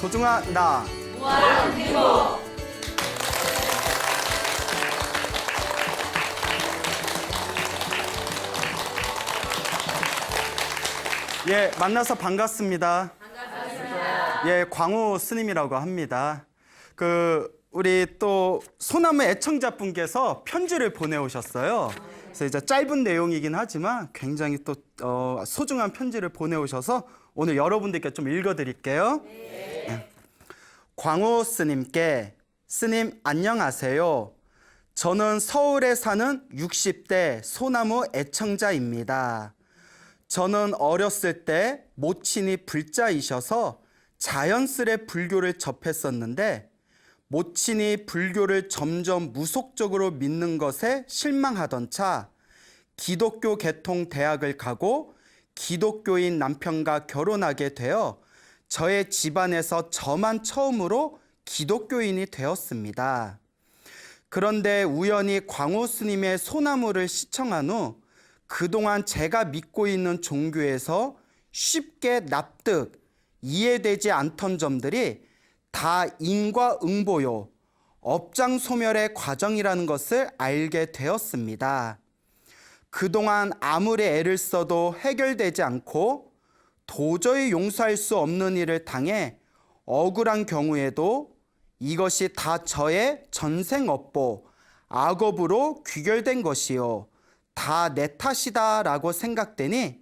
소중한 나. 무한한 행복. 예, 만나서 반갑습니다. 반갑습니다. 예, 광우 스님이라고 합니다. 우리 또 소나무 애청자분께서 편지를 보내오셨어요. 그래서 이제 짧은 내용이긴 하지만 굉장히 또 소중한 편지를 보내오셔서 오늘 여러분들께 좀 읽어드릴게요. 네. 광우 스님께, 스님 안녕하세요. 저는 서울에 사는 60대 소나무 애청자입니다. 저는 어렸을 때 모친이 불자이셔서 자연스레 불교를 접했었는데 모친이 불교를 점점 무속적으로 믿는 것에 실망하던 차 기독교 개통 대학을 가고 기독교인 남편과 결혼하게 되어 저의 집안에서 저만 처음으로 기독교인이 되었습니다. 그런데 우연히 광우 스님의 소나무를 시청한 후 그동안 제가 믿고 있는 종교에서 쉽게 납득, 이해되지 않던 점들이 다 인과응보요, 업장소멸의 과정이라는 것을 알게 되었습니다. 그동안 아무리 애를 써도 해결되지 않고 도저히 용서할 수 없는 일을 당해 억울한 경우에도 이것이 다 저의 전생업보, 악업으로 귀결된 것이요, 다 내 탓이다 라고 생각되니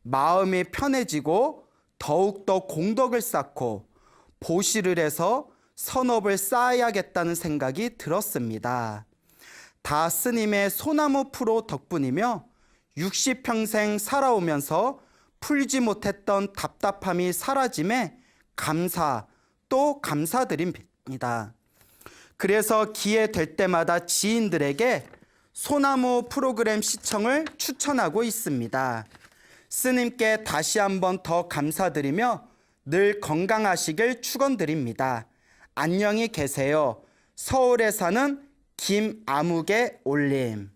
마음이 편해지고 더욱더 공덕을 쌓고 보시를 해서 선업을 쌓아야겠다는 생각이 들었습니다. 다 스님의 소나무 프로 덕분이며 60평생 살아오면서 풀지 못했던 답답함이 사라짐에 감사 또 감사드립니다. 그래서 기회 될 때마다 지인들에게 소나무 프로그램 시청을 추천하고 있습니다. 스님께 다시 한번 더 감사드리며 늘 건강하시길 축원드립니다. 안녕히 계세요. 서울에 사는 김아무개 올림.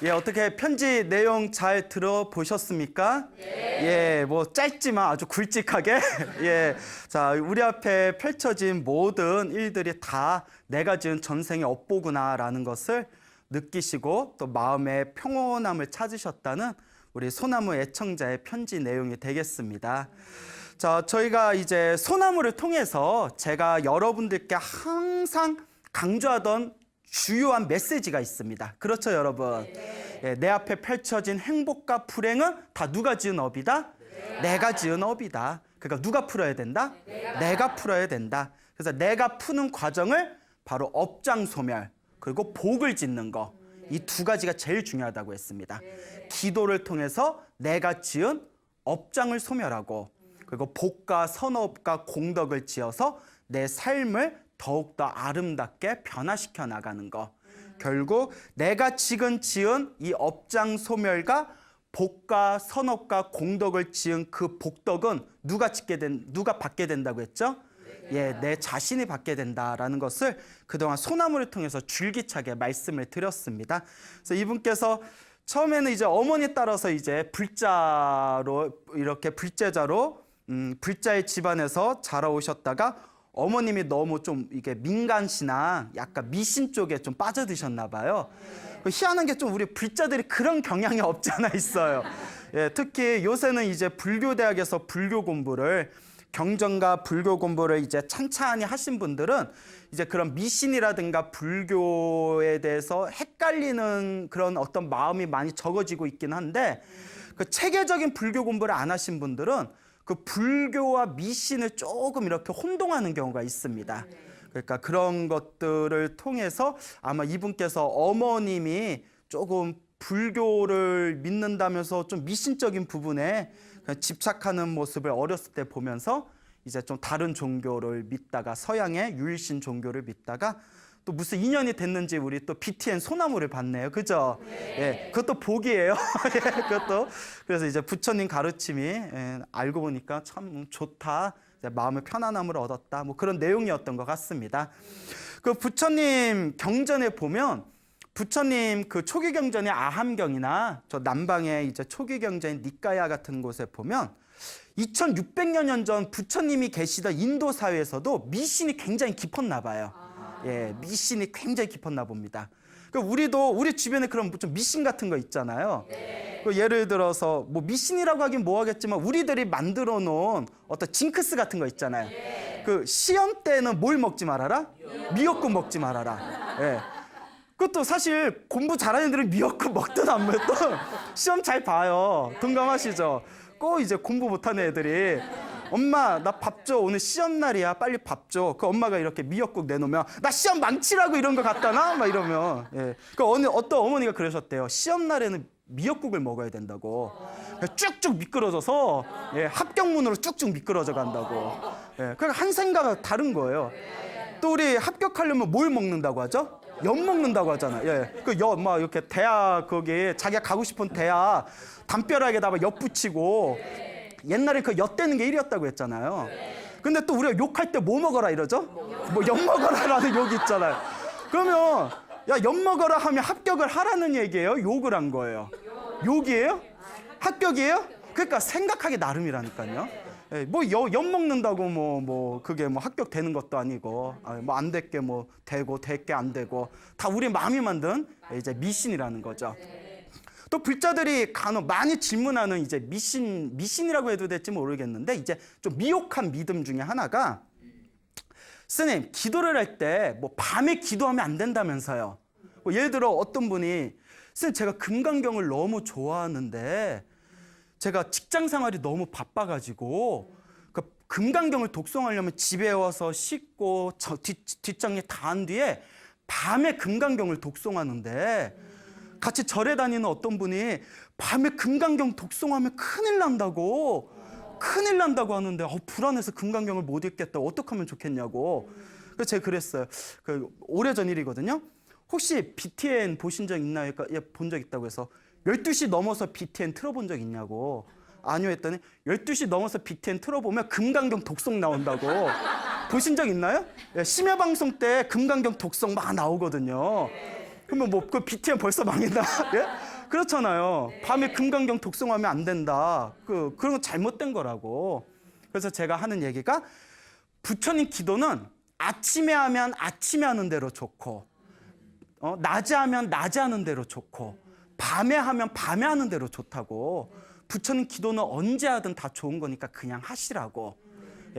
예, 어떻게 편지 내용 잘 들어보셨습니까? 예, 뭐 짧지만 아주 굵직하게 예, 자, 우리 앞에 펼쳐진 모든 일들이 다 내가 지은 전생의 업보구나라는 것을 느끼시고 또 마음의 평온함을 찾으셨다는 우리 소나무 애청자의 편지 내용이 되겠습니다. 자, 저희가 이제 소나무를 통해서 제가 여러분들께 항상 강조하던 주요한 메시지가 있습니다. 그렇죠, 여러분? 예, 내 앞에 펼쳐진 행복과 불행은 다 누가 지은 업이다? 내가 지은 업이다. 그러니까 누가 풀어야 된다? 내가 풀어야 된다. 그래서 내가 푸는 과정을 바로 업장소멸 그리고 복을 짓는 거, 이 두 가지가 제일 중요하다고 했습니다. 기도를 통해서 내가 지은 업장을 소멸하고 그리고 복과 선업과 공덕을 지어서 내 삶을 더욱더 아름답게 변화시켜 나가는 거. 결국 내가 지은 이 업장 소멸과 복과 선업과 공덕을 지은 그 복덕은 누가 받게 된다고 했죠? 예, 내 자신이 받게 된다라는 것을 그동안 소나무를 통해서 줄기차게 말씀을 드렸습니다. 그래서 이분께서 처음에는 이제 어머니 따라서 이제 불자로 이렇게 불제자로 불자의 집안에서 자라오셨다가 어머님이 너무 좀 이게 민간신앙, 약간 미신 쪽에 좀 빠져드셨나 봐요. 희한한 게 좀 우리 불자들이 그런 경향이 없잖아 있어요. 예, 특히 요새는 이제 불교대학에서 불교 공부를 경전과 불교 공부를 이제 찬찬히 하신 분들은 이제 그런 미신이라든가 불교에 대해서 헷갈리는 그런 어떤 마음이 많이 적어지고 있긴 한데 그 체계적인 불교 공부를 안 하신 분들은 그 불교와 미신을 조금 이렇게 혼동하는 경우가 있습니다. 그러니까 그런 것들을 통해서 아마 이분께서 어머님이 조금 불교를 믿는다면서 좀 미신적인 부분에 집착하는 모습을 어렸을 때 보면서 이제 좀 다른 종교를 믿다가 서양의 유일신 종교를 믿다가 또 무슨 인연이 됐는지 우리 또 BTN 소나무를 봤네요. 그죠? 예, 그것도 복이에요. 예, 그것도. 그래서 이제 부처님 가르침이 알고 보니까 참 좋다. 이제 마음의 편안함을 얻었다. 뭐 그런 내용이었던 것 같습니다. 그 부처님 경전에 보면 부처님 그 초기 경전의 아함경이나 저 남방의 이제 초기 경전인 니까야 같은 곳에 보면 2600여 년 전 부처님이 계시던 인도 사회에서도 미신이 굉장히 깊었나 봐요. 예, 미신이 굉장히 깊었나 봅니다. 우리도 우리 주변에 그런 좀 미신 같은 거 있잖아요. 예를 들어서 뭐 미신이라고 하긴 뭐하겠지만 우리들이 만들어 놓은 어떤 징크스 같은 거 있잖아요. 그 시험 때는 뭘 먹지 말아라? 미역국 먹지 말아라. 예. 그것도 사실 공부 잘하는 애들은 미역국 먹든 안 먹든 시험 잘 봐요. 동감하시죠? 꼭 이제 공부 못하는 애들이 엄마 나 밥 줘, 오늘 시험 날이야, 빨리 밥 줘. 그 엄마가 이렇게 미역국 내놓으면 나 시험 망치라고 이런 거 갖다 놔? 막 이러면 그 어떤 어머니가 그러셨대요. 시험 날에는 미역국을 먹어야 된다고. 쭉쭉 미끄러져서 합격문으로 쭉쭉 미끄러져 간다고. 그러니까 한 생각은 다른 거예요. 또 우리 합격하려면 뭘 먹는다고 하죠? 엿 먹는다고 하잖아요. 그 엿 막 이렇게 대학 거기 자기가 가고 싶은 대학 담벼락에다가 엿 붙이고 옛날에 그 엿 떼는 게 일이었다고 했잖아요. 근데 또 우리가 욕할 때 뭐 먹어라 이러죠? 뭐 엿 먹어라라는 욕이 있잖아요. 그러면 야, 엿 먹어라 하면 합격을 하라는 얘기예요? 욕을 한 거예요? 욕이에요? 합격이에요? 그러니까 생각하기 나름이라니까요. 뭐 엿 먹는다고 뭐 그게 뭐 합격되는 것도 아니고 뭐 안 될 게 뭐 되고 될 게 안 되고 다 우리 마음이 만든 이제 미신이라는 거죠. 또 불자들이 간혹 많이 질문하는 이제 미신이라고 해도 될지 모르겠는데 이제 좀 미혹한 믿음 중에 하나가 스님 기도를 할 때 뭐 밤에 기도하면 안 된다면서요. 뭐 예를 들어 어떤 분이 스님 제가 금강경을 너무 좋아하는데 제가 직장 생활이 너무 바빠가지고 그 금강경을 독송하려면 집에 와서 씻고 뒷정리 다 한 뒤에 밤에 금강경을 독송하는데 같이 절에 다니는 어떤 분이 밤에 금강경 독송하면 큰일 난다고 하는데 불안해서 금강경을 못 읽겠다고 어떻게 하면 좋겠냐고. 그래서 제가 그랬어요. 그 오래전 일이거든요. 혹시 BTN 보신 적 있나요? 예, 본 적 있다고 해서 12시 넘어서 BTN 틀어본 적 있냐고. 아니요 했더니 12시 넘어서 BTN 틀어보면 금강경 독송 나온다고. 보신 적 있나요? 예, 심야 방송 때 금강경 독송 막 나오거든요. 그러면 뭐 그 BTN 벌써 망했나? 예? 그렇잖아요. 밤에 금강경 독송하면 안 된다. 그런 건 잘못된 거라고. 그래서 제가 하는 얘기가 부처님 기도는 아침에 하면 아침에 하는 대로 좋고 낮에 하면 낮에 하는 대로 좋고 밤에 하면 밤에 하는 대로 좋다고. 부처님 기도는 언제 하든 다 좋은 거니까 그냥 하시라고.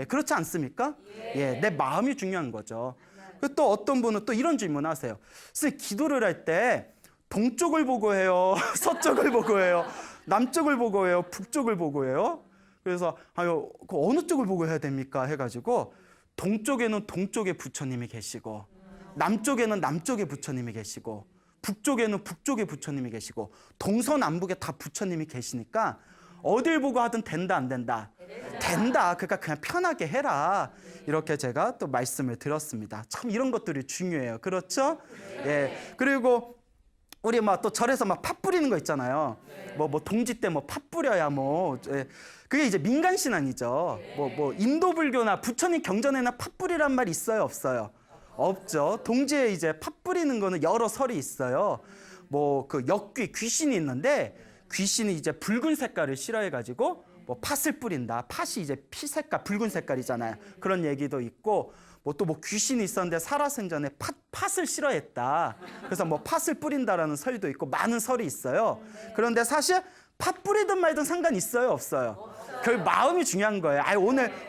그렇지 않습니까? 내 마음이 중요한 거죠. 또 어떤 분은 또 이런 질문을 하세요. 선생님 기도를 할 때 동쪽을 보고 해요? 서쪽을 보고 해요? 남쪽을 보고 해요? 북쪽을 보고 해요? 그래서 그 어느 쪽을 보고 해야 됩니까? 해가지고 동쪽에는 동쪽에 부처님이 계시고 남쪽에는 남쪽에 부처님이 계시고 북쪽에는 북쪽에 부처님이 계시고 동서남북에 다 부처님이 계시니까 어딜 보고 하든 된다 안 된다? 된다. 그러니까 그냥 편하게 해라. 이렇게 제가 또 말씀을 드렸습니다. 참 이런 것들이 중요해요. 그렇죠? 그리고 우리 막 또 절에서 막 팥 뿌리는 거 있잖아요. 뭐 동지 때 뭐 팥 뿌려야 뭐 그게 이제 민간 신앙이죠. 뭐 인도 불교나 부처님 경전에나 팥 뿌리란 말 있어요, 없어요? 없죠. 동지에 이제 팥 뿌리는 거는 여러 설이 있어요. 뭐 그 역귀 귀신이 있는데 귀신이 이제 붉은 색깔을 싫어해가지고 뭐 팥을 뿌린다. 팥이 이제 피 색깔 붉은 색깔이잖아요. 그런 얘기도 있고 뭐 또 뭐 귀신이 있었는데 살아생전에 팥을 싫어했다. 그래서 뭐 팥을 뿌린다라는 설도 있고 많은 설이 있어요. 그런데 사실 팥 뿌리든 말든 상관 있어요, 없어요? 그 마음이 중요한 거예요.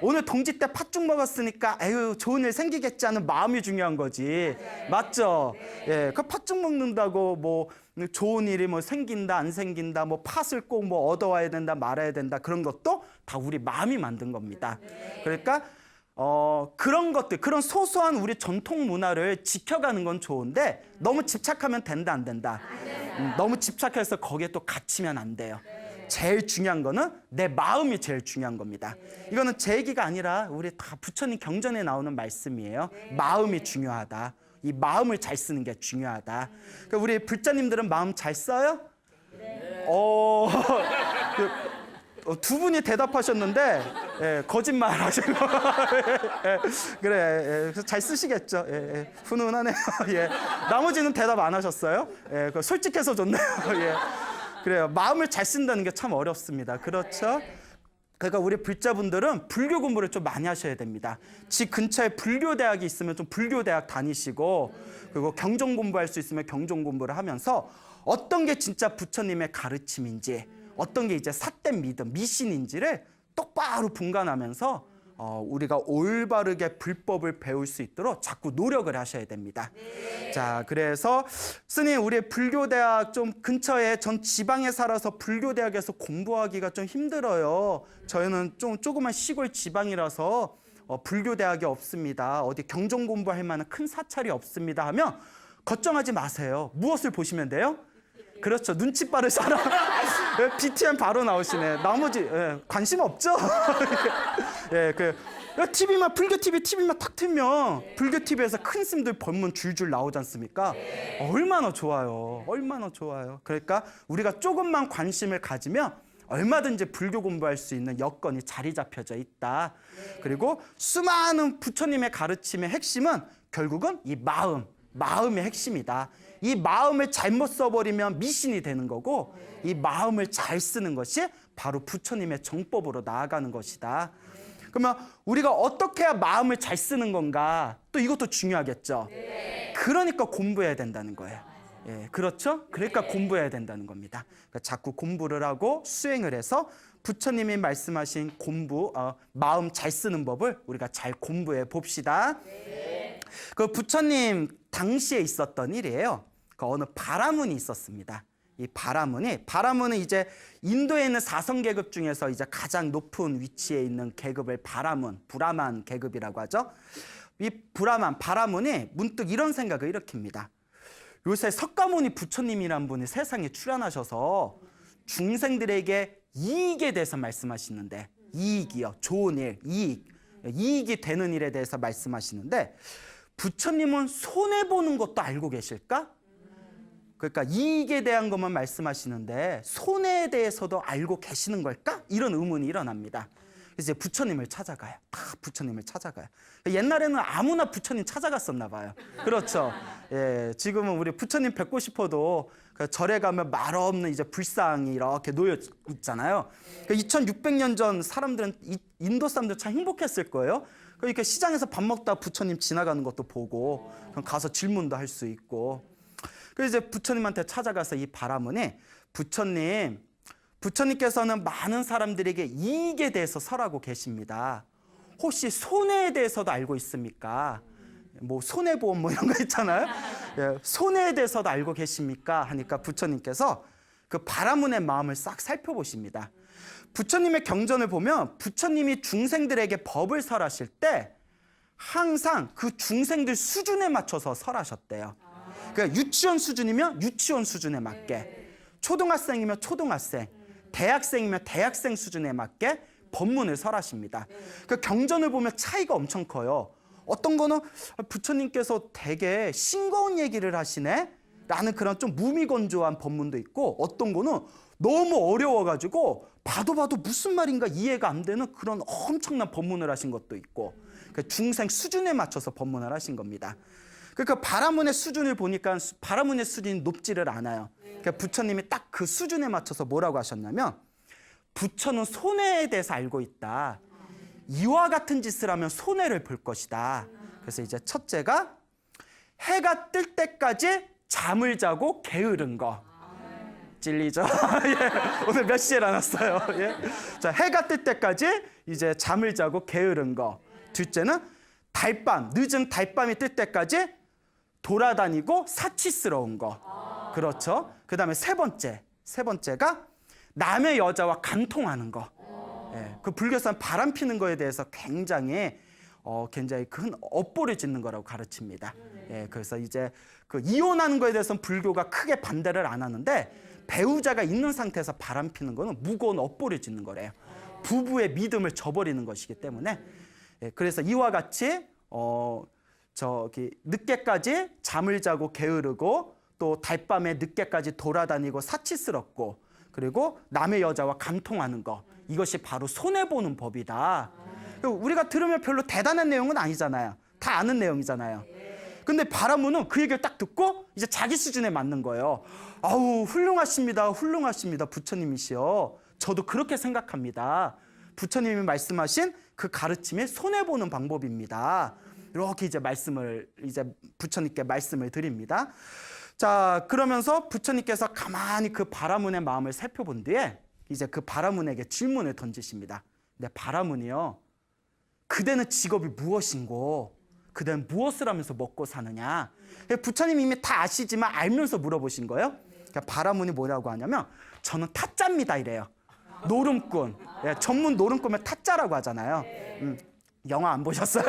오늘 동지 때 팥죽 먹었으니까 좋은 일 생기겠지 하는 마음이 중요한 거지. 맞죠? 그 팥죽 먹는다고 뭐 좋은 일이 뭐 생긴다 안 생긴다 뭐 팥을 꼭 뭐 얻어와야 된다 말아야 된다 그런 것도 다 우리 마음이 만든 겁니다. 그러니까 그런 것들 그런 소소한 우리 전통 문화를 지켜가는 건 좋은데 너무 집착하면 된다 안 된다? 너무 집착해서 거기에 또 갇히면 안 돼요. 제일 중요한 거는 내 마음이 제일 중요한 겁니다. 이거는 제 얘기가 아니라 우리 다 부처님 경전에 나오는 말씀이에요. 마음이 중요하다. 이 마음을 잘 쓰는 게 중요하다. 그러니까 우리 불자님들은 마음 잘 써요? 두 분이 대답하셨는데 예, 거짓말 하시는 거. 예, 그래 그래서 잘 쓰시겠죠. 훈훈하네요. 예. 나머지는 대답 안 하셨어요. 솔직해서 좋네요. 예. 그래요. 마음을 잘 쓴다는 게 참 어렵습니다. 그렇죠? 그러니까 우리 불자분들은 불교 공부를 좀 많이 하셔야 됩니다. 집 근처에 불교 대학이 있으면 좀 불교 대학 다니시고, 그리고 경전 공부할 수 있으면 경전 공부를 하면서 어떤 게 진짜 부처님의 가르침인지, 어떤 게 이제 삿된 믿음, 미신인지를 똑바로 분간하면서 우리가 올바르게 불법을 배울 수 있도록 자꾸 노력을 하셔야 됩니다. 자, 그래서 스님, 우리 불교대학 좀 근처에, 전 지방에 살아서 불교대학에서 공부하기가 좀 힘들어요. 저희는 좀 조그만 시골 지방이라서 불교대학이 없습니다. 어디 경전 공부할 만한 큰 사찰이 없습니다 하면 걱정하지 마세요. 무엇을 보시면 돼요? 그렇죠. 눈치 빠른 사람. BTM 바로 나오시네. 나머지 관심 없죠? TV만, 불교 TV만 탁 틀면 불교 TV에서 큰 스님들 법문 줄줄 나오지 않습니까? 얼마나 좋아요. 얼마나 좋아요. 그러니까 우리가 조금만 관심을 가지면 얼마든지 불교 공부할 수 있는 여건이 자리 잡혀져 있다. 그리고 수많은 부처님의 가르침의 핵심은 결국은 이 마음의 핵심이다. 이 마음을 잘못 써버리면 미신이 되는 거고, 이 마음을 잘 쓰는 것이 바로 부처님의 정법으로 나아가는 것이다. 그러면 우리가 어떻게 해야 마음을 잘 쓰는 건가? 또 이것도 중요하겠죠. 그러니까 공부해야 된다는 거예요. 그렇죠? 그러니까 공부해야 된다는 겁니다. 그러니까 자꾸 공부를 하고 수행을 해서 부처님이 말씀하신 공부, 마음 잘 쓰는 법을 우리가 잘 공부해 봅시다. 그 부처님 당시에 있었던 일이에요. 그 어느 바라문이 있었습니다. 이 바라문은 이제 인도에 있는 사성 계급 중에서 이제 가장 높은 위치에 있는 계급을 브라만 계급이라고 하죠. 이 바라문이 문득 이런 생각을 일으킵니다. 요새 석가모니 부처님이란 분이 세상에 출현하셔서 중생들에게 이익에 대해서 말씀하시는데, 이익이요, 좋은 일, 이익이 되는 일에 대해서 말씀하시는데, 부처님은 손해보는 것도 알고 계실까? 그러니까 이익에 대한 것만 말씀하시는데 손해에 대해서도 알고 계시는 걸까? 이런 의문이 일어납니다. 그래서 이제 부처님을 찾아가요. 다 부처님을 찾아가요. 옛날에는 아무나 부처님 찾아갔었나 봐요. 그렇죠. 지금은 우리 부처님 뵙고 싶어도 절에 가면 말 없는 이제 불상이 이렇게 놓여 있잖아요. 2600년 전 사람들은, 인도 사람들 참 행복했을 거예요. 그러니까 시장에서 밥 먹다 부처님 지나가는 것도 보고, 그럼 가서 질문도 할 수 있고. 그래서 이제 부처님한테 찾아가서 이 바라문이, 부처님께서는 많은 사람들에게 이익에 대해서 설하고 계십니다. 혹시 손해에 대해서도 알고 있습니까? 뭐 손해보험 뭐 이런 거 있잖아요. 손해에 대해서도 알고 계십니까? 하니까 부처님께서 그 바라문의 마음을 싹 살펴보십니다. 부처님의 경전을 보면 부처님이 중생들에게 법을 설하실 때 항상 그 중생들 수준에 맞춰서 설하셨대요. 그러니까 유치원 수준이면 유치원 수준에 맞게, 초등학생이면 초등학생, 대학생이면 대학생 수준에 맞게 법문을 설하십니다. 그 경전을 보면 차이가 엄청 커요. 어떤 거는 부처님께서 되게 싱거운 얘기를 하시네? 라는 그런 좀 무미건조한 법문도 있고, 어떤 거는 너무 어려워가지고 봐도 무슨 말인가 이해가 안 되는 그런 엄청난 법문을 하신 것도 있고, 그러니까 중생 수준에 맞춰서 법문을 하신 겁니다. 그러니까 바라문의 수준을 보니까 바라문의 수준이 높지를 않아요. 그러니까 부처님이 딱 그 수준에 맞춰서 뭐라고 하셨냐면, 부처는 손해에 대해서 알고 있다. 이와 같은 짓을 하면 손해를 볼 것이다. 그래서 이제 첫째가 해가 뜰 때까지 잠을 자고 게으른 거. 찔리죠? 오늘 몇 시에 일어났어요? 자, 해가 뜰 때까지 이제 잠을 자고 게으른 거. 둘째는 늦은 달밤이 뜰 때까지 돌아다니고 사치스러운 거. 그렇죠? 그 다음에 세 번째가 남의 여자와 간통하는 거. 그 불교에서는 바람 피는 거에 대해서 굉장히 큰 업보를 짓는 거라고 가르칩니다. 그래서 이제 그 이혼하는 거에 대해서는 불교가 크게 반대를 안 하는데, 배우자가 있는 상태에서 바람 피는 거는 무거운 업보를 짓는 거래요. 부부의 믿음을 저버리는 것이기 때문에. 그래서 이와 같이 늦게까지 잠을 자고 게으르고, 또 달밤에 늦게까지 돌아다니고 사치스럽고, 그리고 남의 여자와 간통하는 거, 이것이 바로 손해보는 법이다. 우리가 들으면 별로 대단한 내용은 아니잖아요. 다 아는 내용이잖아요. 근데 바라문은 그 얘기를 딱 듣고 이제 자기 수준에 맞는 거예요. 아우, 훌륭하십니다. 훌륭하십니다. 부처님이시여. 저도 그렇게 생각합니다. 부처님이 말씀하신 그 가르침이 손해보는 방법입니다. 이렇게 이제 부처님께 말씀을 드립니다. 자, 그러면서 부처님께서 가만히 그 바라문의 마음을 살펴본 뒤에 이제 그 바라문에게 질문을 던지십니다. 근데 바라문이요, 그대는 직업이 무엇인고, 그대는 무엇을 하면서 먹고 사느냐. 부처님이 이미 다 아시지만 알면서 물어보신 거예요. 그러니까 바라문이 뭐라고 하냐면, 저는 타짜입니다 이래요. 노름꾼. 예, 전문 노름꾼을 타짜라고 하잖아요. 영화 안 보셨어요?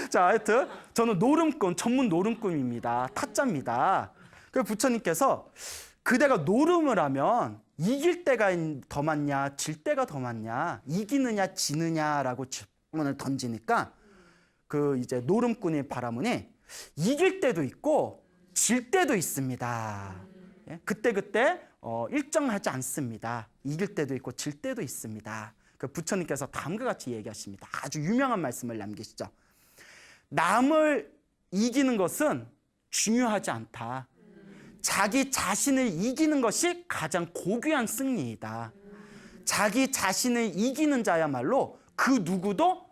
자, 하여튼 저는 노름꾼, 전문 노름꾼입니다. 타짜입니다. 그 부처님께서 그대가 노름을 하면 이길 때가 더 많냐, 질 때가 더 많냐, 이기느냐, 지느냐라고 질문을 던지니까 그 이제 노름꾼의 바라문이 이길 때도 있고 질 때도 있습니다. 예? 그때 일정하지 않습니다. 이길 때도 있고 질 때도 있습니다. 그 부처님께서 다음과 같이 얘기하십니다. 아주 유명한 말씀을 남기시죠. 남을 이기는 것은 중요하지 않다. 자기 자신을 이기는 것이 가장 고귀한 승리이다. 자기 자신을 이기는 자야말로 그 누구도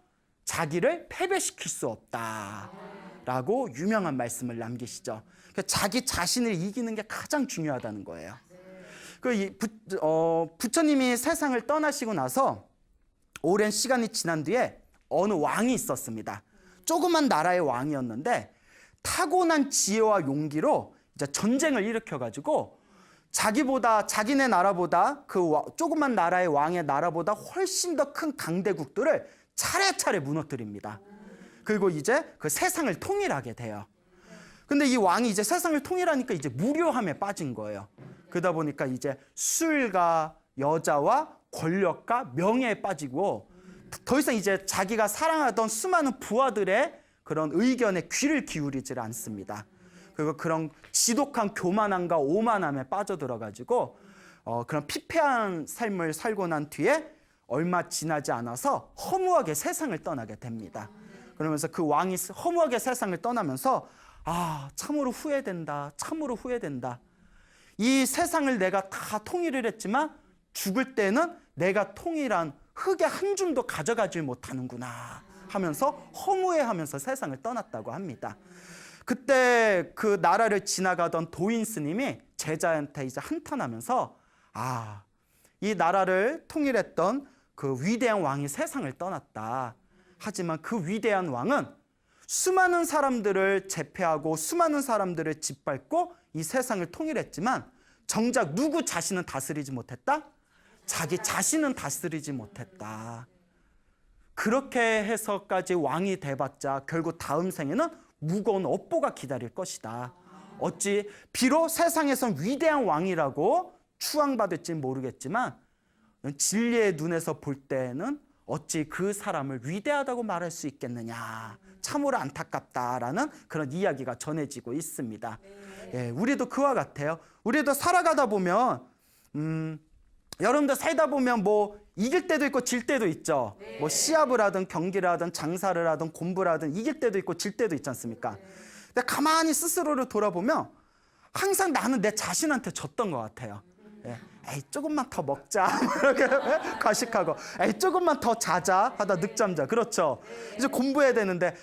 자기를 패배시킬 수 없다라고 유명한 말씀을 남기시죠. 자기 자신을 이기는 게 가장 중요하다는 거예요. 부처님이 세상을 떠나시고 나서 오랜 시간이 지난 뒤에 어느 왕이 있었습니다. 조그만 나라의 왕이었는데 타고난 지혜와 용기로 이제 전쟁을 일으켜가지고 자기네 나라보다 그 조그만 나라의 왕의 나라보다 훨씬 더 큰 강대국들을 차례차례 무너뜨립니다. 그리고 이제 그 세상을 통일하게 돼요. 근데 이 왕이 이제 세상을 통일하니까 이제 무료함에 빠진 거예요. 그러다 보니까 이제 술과 여자와 권력과 명예에 빠지고 더 이상 이제 자기가 사랑하던 수많은 부하들의 그런 의견에 귀를 기울이질 않습니다. 그리고 그런 지독한 교만함과 오만함에 빠져들어가지고 그런 피폐한 삶을 살고 난 뒤에 얼마 지나지 않아서 허무하게 세상을 떠나게 됩니다. 그러면서 그 왕이 허무하게 세상을 떠나면서 참으로 후회된다. 참으로 후회된다. 이 세상을 내가 다 통일을 했지만 죽을 때는 내가 통일한 흙의 한 줌도 가져가질 못하는구나 하면서 허무해하면서 세상을 떠났다고 합니다. 그때 그 나라를 지나가던 도인 스님이 제자한테 이제 한탄하면서 이 나라를 통일했던 그 위대한 왕이 세상을 떠났다. 하지만 그 위대한 왕은 수많은 사람들을 제패하고 수많은 사람들을 짓밟고 이 세상을 통일했지만 정작 누구 자신은 다스리지 못했다? 자기 자신은 다스리지 못했다. 그렇게 해서까지 왕이 돼봤자 결국 다음 생에는 무거운 업보가 기다릴 것이다. 어찌 비록 세상에선 위대한 왕이라고 추앙받을지는 모르겠지만 진리의 눈에서 볼 때는 어찌 그 사람을 위대하다고 말할 수 있겠느냐. 참으로 안타깝다라는 그런 이야기가 전해지고 있습니다. 예, 우리도 그와 같아요. 우리도 살아가다 보면 여러분들 살다 보면 뭐 이길 때도 있고 질 때도 있죠. 뭐 시합을 하든 경기를 하든 장사를 하든 공부를 하든 이길 때도 있고 질 때도 있지 않습니까? 근데 가만히 스스로를 돌아보면 항상 나는 내 자신한테 졌던 것 같아요. 예. 에이, 조금만 더 먹자. 이렇게 과식하고, 에이, 조금만 더 자자 하다 늦잠 자. 그렇죠. 이제 공부해야 되는데,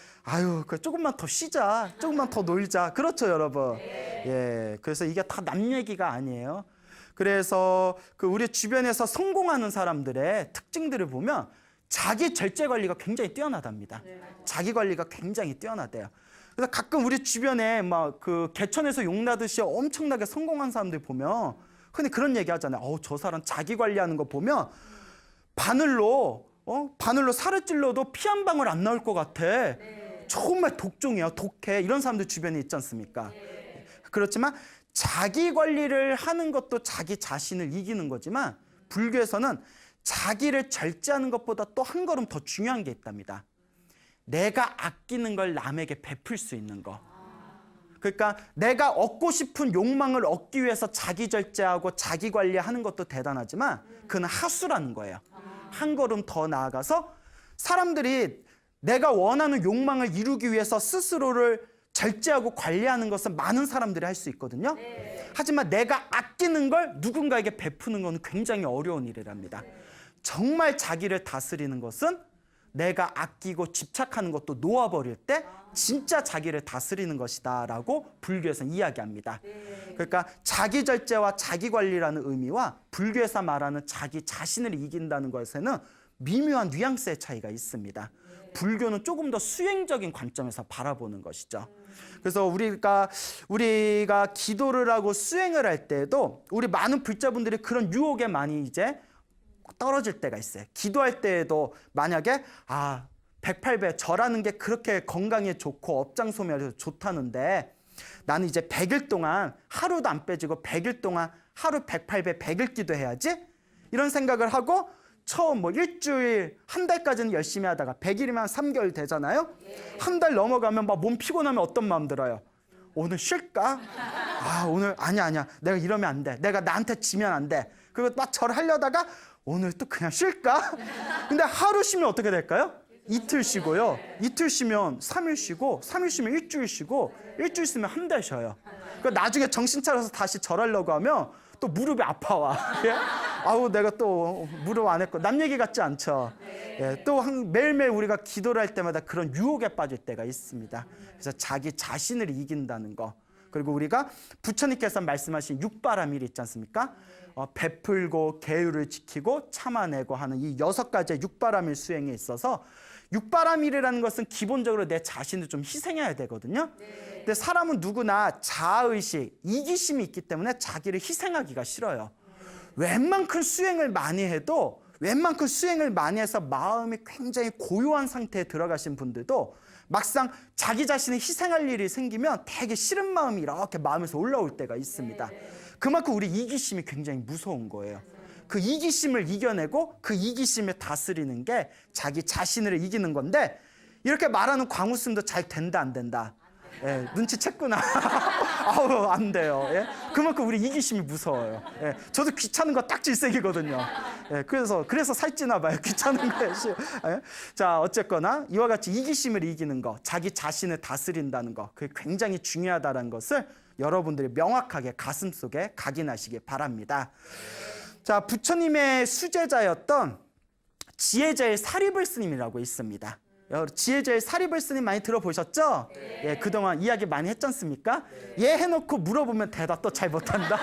조금만 더 쉬자. 조금만 더 놀자. 그렇죠, 여러분. 예. 그래서 이게 다 남 얘기가 아니에요. 그래서 그 우리 주변에서 성공하는 사람들의 특징들을 보면 자기 절제 관리가 굉장히 뛰어나답니다. 자기 관리가 굉장히 뛰어나대요. 그래서 가끔 우리 주변에 막 그 개천에서 용 나듯이 엄청나게 성공한 사람들 보면 흔히 그런 얘기 하잖아요. 저 사람 자기 관리하는 거 보면 바늘로 살을 찔러도 피 한 방울 안 나올 것 같아. 정말 독종이야, 독해. 이런 사람들 주변에 있지 않습니까? 그렇지만 자기 관리를 하는 것도 자기 자신을 이기는 거지만 불교에서는 자기를 절제하는 것보다 또 한 걸음 더 중요한 게 있답니다. 내가 아끼는 걸 남에게 베풀 수 있는 거. 그러니까 내가 얻고 싶은 욕망을 얻기 위해서 자기 절제하고 자기 관리하는 것도 대단하지만 그는 하수라는 거예요. 한 걸음 더 나아가서 사람들이 내가 원하는 욕망을 이루기 위해서 스스로를 절제하고 관리하는 것은 많은 사람들이 할 수 있거든요. 하지만 내가 아끼는 걸 누군가에게 베푸는 건 굉장히 어려운 일이랍니다. 정말 자기를 다스리는 것은 내가 아끼고 집착하는 것도 놓아버릴 때 진짜 자기를 다스리는 것이다 라고 불교에서는 이야기합니다. 그러니까 자기 절제와 자기 관리라는 의미와 불교에서 말하는 자기 자신을 이긴다는 것에는 미묘한 뉘앙스의 차이가 있습니다. 불교는 조금 더 수행적인 관점에서 바라보는 것이죠. 그래서 우리가 기도를 하고 수행을 할 때에도 우리 많은 불자분들이 그런 유혹에 많이 이제 떨어질 때가 있어요. 기도할 때에도 만약에 108배 절하는 게 그렇게 건강에 좋고 업장소멸에 좋다는데 나는 이제 100일 동안 하루도 안 빼지고 100일 동안 하루 108배 100일 기도해야지 이런 생각을 하고 처음 일주일 한 달까지는 열심히 하다가 100일이면 3개월 되잖아요. 한 달 넘어가면 막 몸 피곤하면 어떤 마음 들어요? 오늘 쉴까? 오늘 아니야 내가 이러면 안 돼. 내가 나한테 지면 안 돼. 그리고 막 절하려다가 오늘 또 그냥 쉴까? 근데 하루 쉬면 어떻게 될까요? 이틀 쉬고요. 이틀 쉬면 3일 쉬고 3일 쉬면 일주일 쉬고 일주일 쉬면 한 달 쉬어요. 그러니까 나중에 정신 차려서 다시 절하려고 하면 또 무릎이 아파와. 예? 내가 또 무릎 안 했고 남 얘기 같지 않죠. 예, 또 매일매일 우리가 기도를 할 때마다 그런 유혹에 빠질 때가 있습니다. 그래서 자기 자신을 이긴다는 거. 그리고 우리가 부처님께서 말씀하신 육바라밀 있지 않습니까? 베풀고 계율을 지키고 참아내고 하는 이 6가지의 육바라밀 수행에 있어서 육바라밀이라는 것은 기본적으로 내 자신을 좀 희생해야 되거든요. 근데 사람은 누구나 자아의식, 이기심이 있기 때문에 자기를 희생하기가 싫어요. 웬만큼 수행을 많이 해도 웬만큼 수행을 많이 해서 마음이 굉장히 고요한 상태에 들어가신 분들도 막상 자기 자신을 희생할 일이 생기면 되게 싫은 마음이 이렇게 마음에서 올라올 때가 있습니다. 그만큼 우리 이기심이 굉장히 무서운 거예요. 그 이기심을 이겨내고 그 이기심을 다스리는 게 자기 자신을 이기는 건데 이렇게 말하는 광우스님도 잘 된다 안 된다. 예, 눈치챘구나. 안 돼요. 예? 그만큼 우리 이기심이 무서워요. 예, 저도 귀찮은 거 딱 질색이거든요. 예, 그래서 살찌나 봐요. 귀찮은 거에. 예? 자, 어쨌거나 이와 같이 이기심을 이기는 거, 자기 자신을 다스린다는 거, 그게 굉장히 중요하다는 것을 여러분들이 명확하게 가슴속에 각인하시기 바랍니다. 자, 부처님의 수제자였던 지혜제일 사리불 스님이라고 있습니다. 지혜제일 사리불 스님 많이 들어보셨죠? 예, 그동안 이야기 많이 했지 않습니까? 예 해놓고 물어보면 대답도 잘 못한다.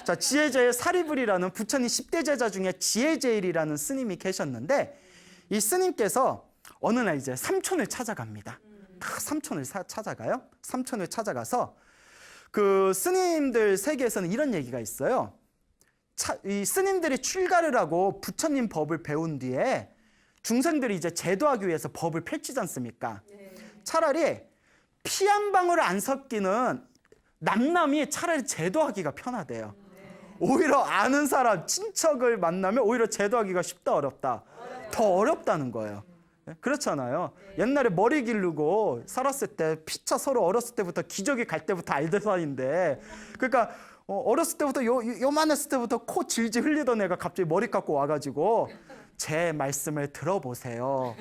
자, 지혜제일 사리불이라는 부처님 10대 제자 중에 지혜제일이라는 스님이 계셨는데 이 스님께서 어느 날 이제 삼촌을 찾아갑니다. 삼촌을 찾아가요. 삼촌을 찾아가서 그 스님들 세계에서는 이런 얘기가 있어요. 이 스님들이 출가를 하고 부처님 법을 배운 뒤에 중생들이 이제 제도하기 위해서 법을 펼치지 않습니까? 차라리 피 한 방울 안 섞이는 남남이 차라리 제도하기가 편하대요. 오히려 아는 사람, 친척을 만나면 오히려 제도하기가 쉽다 어렵다? 더 어렵다는 거예요. 그렇잖아요. 옛날에 머리 기르고 살았을 때 피차 서로 어렸을 때부터 기저귀 갈 때부터 알던 사이인데 그러니까 어렸을 때부터 요만했을 때부터 코 질질 흘리던 애가 갑자기 머리 깎고 와가지고 제 말씀을 들어보세요.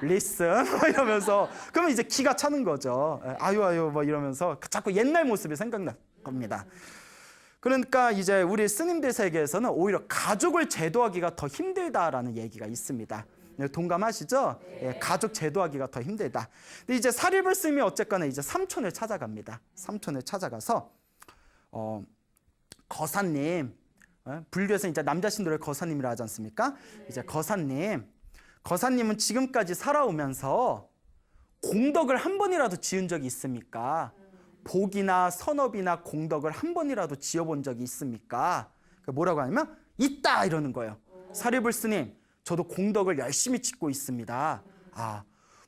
Listen 이러면서 그러면 이제 기가 차는 거죠. 아유 뭐 이러면서 자꾸 옛날 모습이 생각날 겁니다. 그러니까 이제 우리 스님들 세계에서는 오히려 가족을 제도하기가 더 힘들다라는 얘기가 있습니다. 동감하시죠? 예, 가족 제도하기가 더 힘들다. 근데 이제 사리불 스님이 어쨌거나 이제 삼촌을 찾아갑니다. 삼촌을 찾아가서 거사님, 불교에서 이제 남자신들을 거사님이라 하지 않습니까? 이제 거사님은 지금까지 살아오면서 공덕을 한 번이라도 지은 적이 있습니까? 복이나 선업이나 공덕을 한 번이라도 지어본 적이 있습니까? 뭐라고 하냐면 있다 이러는 거예요. 사리불 스님, 저도 공덕을 열심히 짓고 있습니다.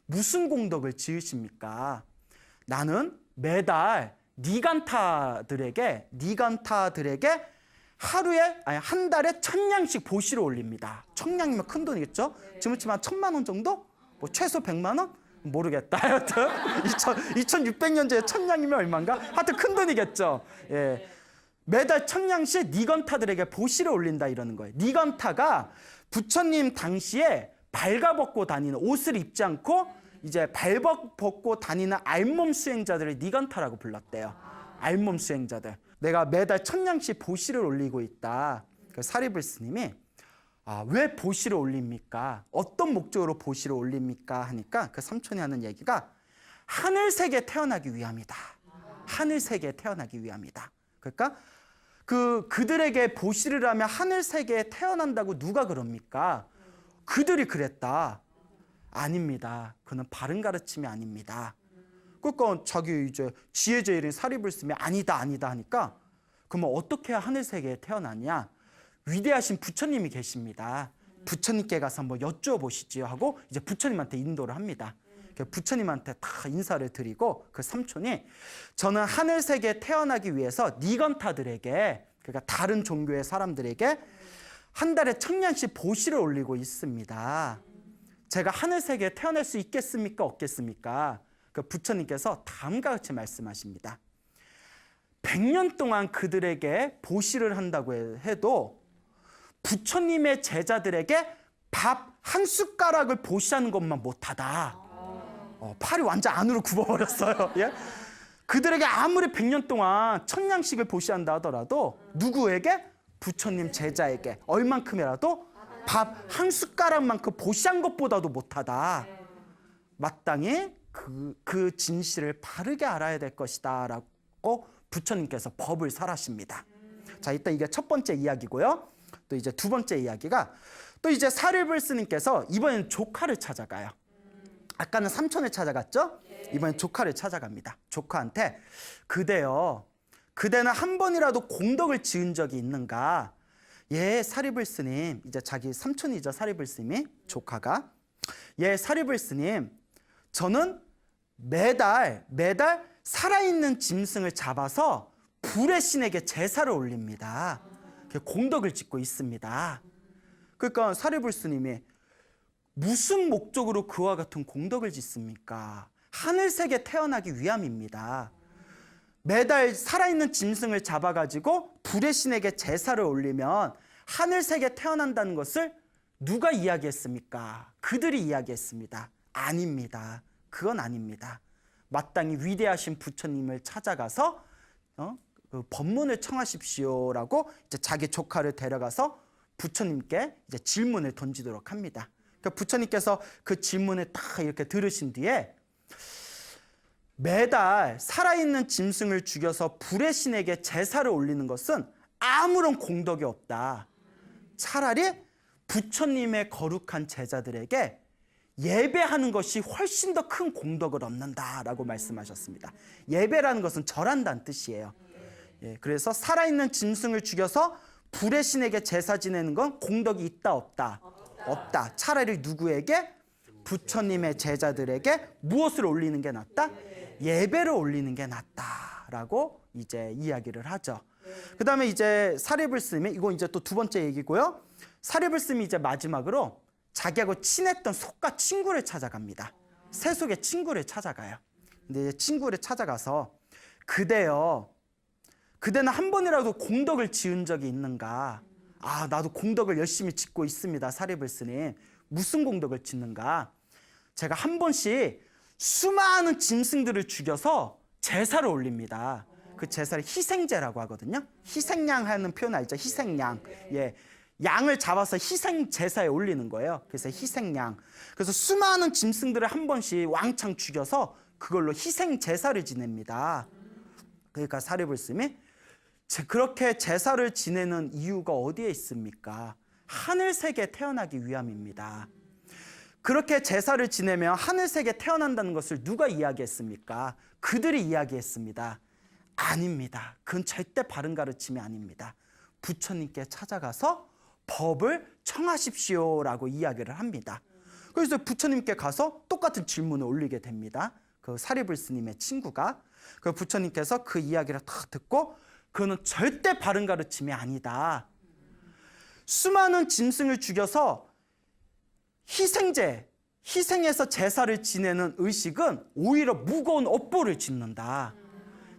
무슨 공덕을 지으십니까? 나는 매달 니간타들에게 한 달에 1,000냥씩 보시를 올립니다. 1,000냥이면 큰 돈이겠죠? 지금 한 1,000만 원 정도? 뭐 최소 100만 원? 모르겠다. 하여튼 2600년째 천냥이면 얼마인가? 하여튼 큰 돈이겠죠. 예. 매달 천냥씩 니건타들에게 보시를 올린다 이러는 거예요. 니건타가 부처님 당시에 발가벗고 다니는, 옷을 입지 않고 이제 발벗고 다니는 알몸 수행자들을 니건타라고 불렀대요. 알몸 수행자들. 내가 매달 천냥씩 보시를 올리고 있다. 그 사리불 스님이 왜 보시를 올립니까? 어떤 목적으로 보시를 올립니까? 하니까 그 삼촌이 하는 얘기가 하늘세계에 태어나기 위함이다. 하늘세계에 태어나기 위함이다. 그러니까 그들에게 보시를 하면 하늘세계에 태어난다고 누가 그럽니까? 그들이 그랬다. 아닙니다. 그는 바른 가르침이 아닙니다. 그러니까 자기 이제 지혜제일인 사리불 스님이 아니다 하니까 그러면 어떻게 해야 하늘세계에 태어나냐? 위대하신 부처님이 계십니다. 부처님께 가서 한번 여쭈어보시지요 하고 이제 부처님한테 인도를 합니다. 부처님한테 다 인사를 드리고 그 삼촌이 저는 하늘세계에 태어나기 위해서 니건타들에게, 그러니까 다른 종교의 사람들에게 한 달에 천냥씩 보시를 올리고 있습니다. 제가 하늘세계에 태어날 수 있겠습니까? 없겠습니까? 그 부처님께서 다음과 같이 말씀하십니다. 100년 동안 그들에게 보시를 한다고 해도 부처님의 제자들에게 밥 한 숟가락을 보시하는 것만 못하다. 팔이 완전 안으로 굽어버렸어요. 예? 그들에게 아무리 100년 동안 천냥씩을 보시한다 하더라도 누구에게? 부처님 제자에게 얼만큼이라도 밥 한 숟가락만큼 보시한 것보다도 못하다. 마땅히 그 진실을 바르게 알아야 될 것이다 라고 부처님께서 법을 설하십니다. 자, 이따 이게 첫 번째 이야기고요. 또 이제 두 번째 이야기가 또 이제 사리불 스님께서 이번엔 조카를 찾아가요. 아까는 삼촌을 찾아갔죠? 이번엔 조카를 찾아갑니다. 조카한테 그대는 한 번이라도 공덕을 지은 적이 있는가? 예, 사리불 스님. 이제 자기 삼촌이죠, 사리불 스님이. 조카가. 예, 사리불 스님. 저는 매달 살아있는 짐승을 잡아서 불의 신에게 제사를 올립니다. 공덕을 짓고 있습니다. 그러니까 사리불 스님이 무슨 목적으로 그와 같은 공덕을 짓습니까? 하늘세계에 태어나기 위함입니다. 매달 살아있는 짐승을 잡아가지고 불의 신에게 제사를 올리면 하늘세계에 태어난다는 것을 누가 이야기했습니까? 그들이 이야기했습니다. 아닙니다. 그건 아닙니다. 마땅히 위대하신 부처님을 찾아가서 그 법문을 청하십시오라고 이제 자기 조카를 데려가서 부처님께 이제 질문을 던지도록 합니다. 그러니까 부처님께서 그 질문을 딱 이렇게 들으신 뒤에 매달 살아있는 짐승을 죽여서 불의 신에게 제사를 올리는 것은 아무런 공덕이 없다. 차라리 부처님의 거룩한 제자들에게 예배하는 것이 훨씬 더 큰 공덕을 얻는다라고 말씀하셨습니다. 예배라는 것은 절한다는 뜻이에요. 예, 그래서 살아있는 짐승을 죽여서 불의 신에게 제사 지내는 건 공덕이 있다 없다? 없다. 차라리 누구에게? 부처님의 제자들에게 무엇을 올리는 게 낫다? 예배를 올리는 게 낫다라고 이제 이야기를 하죠. 그 다음에 이제 사리불 스님이, 이거 이제 또 두 번째 얘기고요. 사리불 스님이 이제 마지막으로 자기하고 친했던 속가 친구를 찾아갑니다. 세속의 친구를 찾아가요. 근데 친구를 찾아가서 그대는 한 번이라도 공덕을 지은 적이 있는가? 나도 공덕을 열심히 짓고 있습니다. 사리불 스님. 무슨 공덕을 짓는가? 제가 한 번씩 수많은 짐승들을 죽여서 제사를 올립니다. 그 제사를 희생제라고 하거든요. 희생양 하는 표현 알죠? 희생양. 예. 양을 잡아서 희생 제사에 올리는 거예요. 그래서 희생양. 그래서 수많은 짐승들을 한 번씩 왕창 죽여서 그걸로 희생 제사를 지냅니다. 그러니까 사리불 스님이 그렇게 제사를 지내는 이유가 어디에 있습니까? 하늘세계에 태어나기 위함입니다. 그렇게 제사를 지내면 하늘세계에 태어난다는 것을 누가 이야기했습니까? 그들이 이야기했습니다. 아닙니다. 그건 절대 바른 가르침이 아닙니다. 부처님께 찾아가서 법을 청하십시오라고 이야기를 합니다. 그래서 부처님께 가서 똑같은 질문을 올리게 됩니다. 그 사리불 스님의 친구가. 그 부처님께서 그 이야기를 다 듣고 그거는 절대 바른 가르침이 아니다. 수많은 짐승을 죽여서 희생해서 제사를 지내는 의식은 오히려 무거운 업보를 짓는다.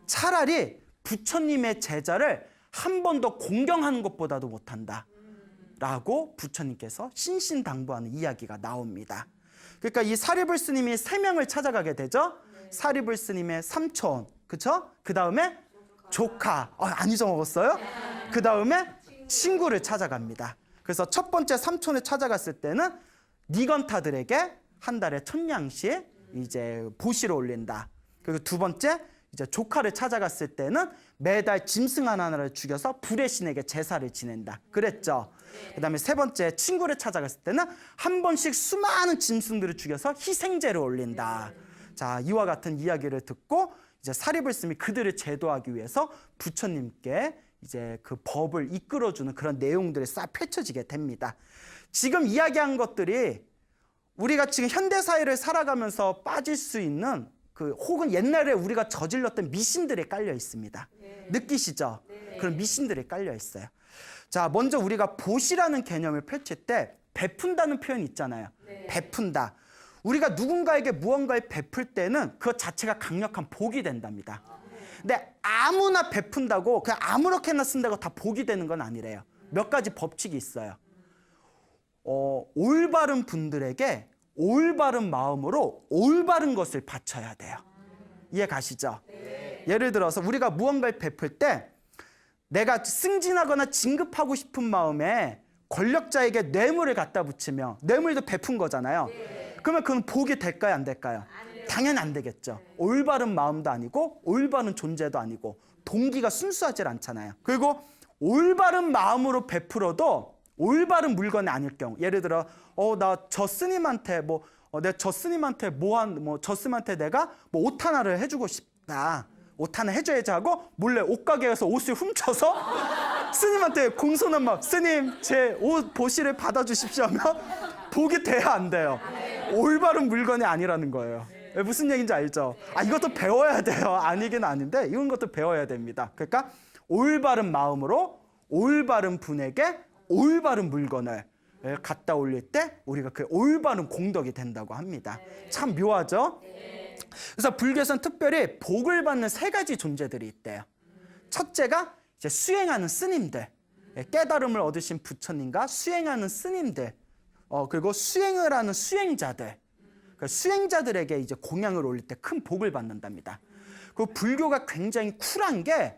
차라리 부처님의 제자를 한 번 더 공경하는 것보다도 못한다. 라고 부처님께서 신신당부하는 이야기가 나옵니다. 그러니까 이 사리불 스님이 3명을 찾아가게 되죠. 사리불 스님의 삼촌, 그쵸? 그 다음에 조카, 안 잊어먹었어요? 그 다음에 친구를 찾아갑니다. 그래서 첫 번째 삼촌을 찾아갔을 때는 니건타들에게 한 달에 1000냥씩 이제 보시를 올린다. 그리고 두 번째 이제 조카를 찾아갔을 때는 매달 짐승 하나를 죽여서 불의 신에게 제사를 지낸다. 그랬죠. 그다음에 세 번째 친구를 찾아갔을 때는 한 번씩 수많은 짐승들을 죽여서 희생제를 올린다. 자, 이와 같은 이야기를 듣고 이제 사리불 스님이 그들을 제도하기 위해서 부처님께 이제 그 법을 이끌어주는 그런 내용들이 싹 펼쳐지게 됩니다. 지금 이야기한 것들이 우리가 지금 현대 사회를 살아가면서 빠질 수 있는 그 혹은 옛날에 우리가 저질렀던 미신들이 깔려 있습니다. 느끼시죠? 그런 미신들이 깔려 있어요. 자, 먼저 우리가 보시라는 개념을 펼칠 때 베푼다는 표현이 있잖아요. 베푼다. 우리가 누군가에게 무언가를 베풀 때는 그것 자체가 강력한 복이 된답니다. 근데 아무나 베푼다고 그냥 아무렇게나 쓴다고 다 복이 되는 건 아니래요. 몇 가지 법칙이 있어요. 올바른 분들에게 올바른 마음으로 올바른 것을 바쳐야 돼요. 이해 가시죠? 예를 들어서 우리가 무언가를 베풀 때 내가 승진하거나 진급하고 싶은 마음에 권력자에게 뇌물을 갖다 붙이면 뇌물도 베푼 거잖아요. 그러면 그건 복이 될까요? 안 될까요? 당연히 안 되겠죠. 올바른 마음도 아니고 올바른 존재도 아니고 동기가 순수하지 않잖아요. 그리고 올바른 마음으로 베풀어도 올바른 물건이 아닐 경우, 예를 들어 나 저 스님한테 저 스님한테 저 스님한테 내가 옷 하나를 해주고 싶다. 옷 하나 해줘야지 하고 몰래 옷가게에 가서 옷을 훔쳐서 스님한테 공손한 마음, 스님 제 옷 보시를 받아주십시오 하면 복이 돼야 안 돼요. 올바른 물건이 아니라는 거예요. 무슨 얘기인지 알죠? 이것도 배워야 돼요. 아니긴 아닌데 이런 것도 배워야 됩니다. 그러니까 올바른 마음으로 올바른 분에게 올바른 물건을 갖다 올릴 때 우리가 그 올바른 공덕이 된다고 합니다. 참 묘하죠? 그래서 불교에서는 특별히 복을 받는 3가지 존재들이 있대요. 첫째가 이제 수행하는 스님들, 깨달음을 얻으신 부처님과 수행하는 스님들, 그리고 수행을 하는 수행자들, 그 수행자들에게 이제 공양을 올릴 때 큰 복을 받는답니다. 그 불교가 굉장히 쿨한 게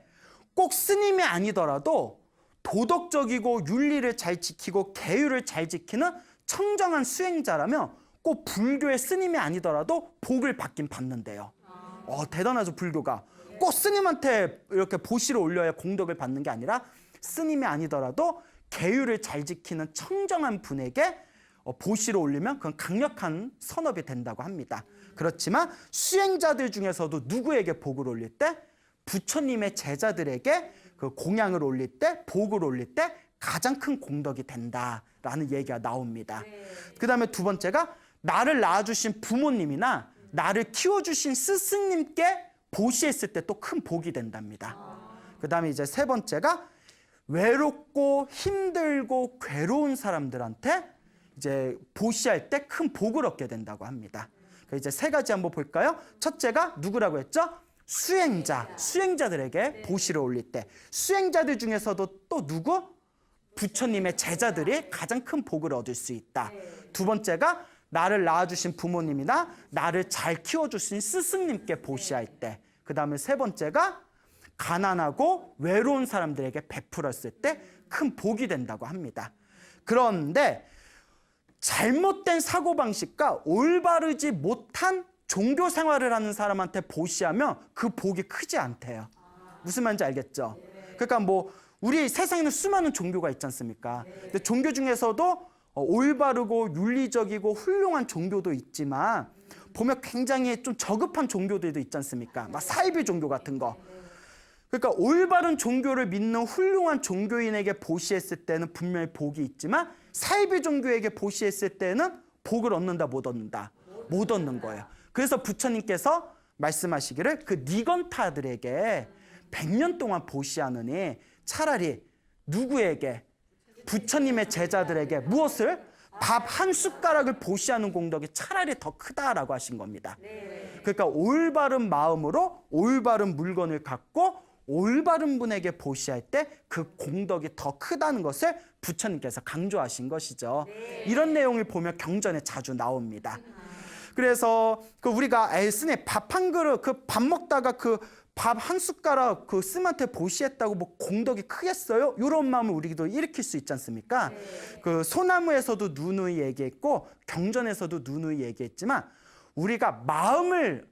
꼭 스님이 아니더라도 도덕적이고 윤리를 잘 지키고 계율을 잘 지키는 청정한 수행자라면 꼭 불교의 스님이 아니더라도 복을 받긴 받는데요. 대단하죠, 불교가. 꼭 스님한테 이렇게 보시를 올려야 공덕을 받는 게 아니라 스님이 아니더라도 계율을 잘 지키는 청정한 분에게 보시를 올리면 그건 강력한 선업이 된다고 합니다. 그렇지만 수행자들 중에서도 누구에게 복을 올릴 때? 부처님의 제자들에게 그 공양을 올릴 때, 복을 올릴 때 가장 큰 공덕이 된다라는 얘기가 나옵니다. 그 다음에 두 번째가 나를 낳아주신 부모님이나 나를 키워주신 스승님께 보시했을 때 또 큰 복이 된답니다. 그 다음에 이제 세 번째가 외롭고 힘들고 괴로운 사람들한테 이제 보시할 때 큰 복을 얻게 된다고 합니다. 이제 3가지 한번 볼까요? 첫째가 누구라고 했죠? 수행자들에게 보시를 올릴 때. 수행자들 중에서도 또 누구? 부처님의 제자들이 가장 큰 복을 얻을 수 있다. 두 번째가 나를 낳아주신 부모님이나 나를 잘 키워주신 스승님께 보시할 때. 그 다음에 세 번째가 가난하고 외로운 사람들에게 베풀었을 때 큰 복이 된다고 합니다. 그런데 잘못된 사고방식과 올바르지 못한 종교 생활을 하는 사람한테 보시하면 그 복이 크지 않대요. 무슨 말인지 알겠죠? 그러니까 우리 세상에는 수많은 종교가 있지 않습니까? 근데 종교 중에서도 올바르고 윤리적이고 훌륭한 종교도 있지만 보면 굉장히 좀 저급한 종교들도 있지 않습니까? 막 사이비 종교 같은 거. 그러니까 올바른 종교를 믿는 훌륭한 종교인에게 보시했을 때는 분명히 복이 있지만 사이비 종교에게 보시했을 때는 복을 얻는다, 못 얻는다? 못 얻는 거예요. 그래서 부처님께서 말씀하시기를 그 니건타들에게 100년 동안 보시하느니 차라리 누구에게? 부처님의 제자들에게 무엇을? 밥 한 숟가락을 보시하는 공덕이 차라리 더 크다라고 하신 겁니다. 그러니까 올바른 마음으로 올바른 물건을 갖고 올바른 분에게 보시할 때 그 공덕이 더 크다는 것을 부처님께서 강조하신 것이죠. 이런 내용을 보면 경전에 자주 나옵니다. 그래서 우리가 스님 밥 한 그릇 그 밥 먹다가 그 밥 한 숟가락 그 스님한테 보시했다고 뭐 공덕이 크겠어요? 이런 마음을 우리도 일으킬 수 있지 않습니까? 그 소나무에서도 누누이 얘기했고 경전에서도 누누이 얘기했지만 우리가 마음을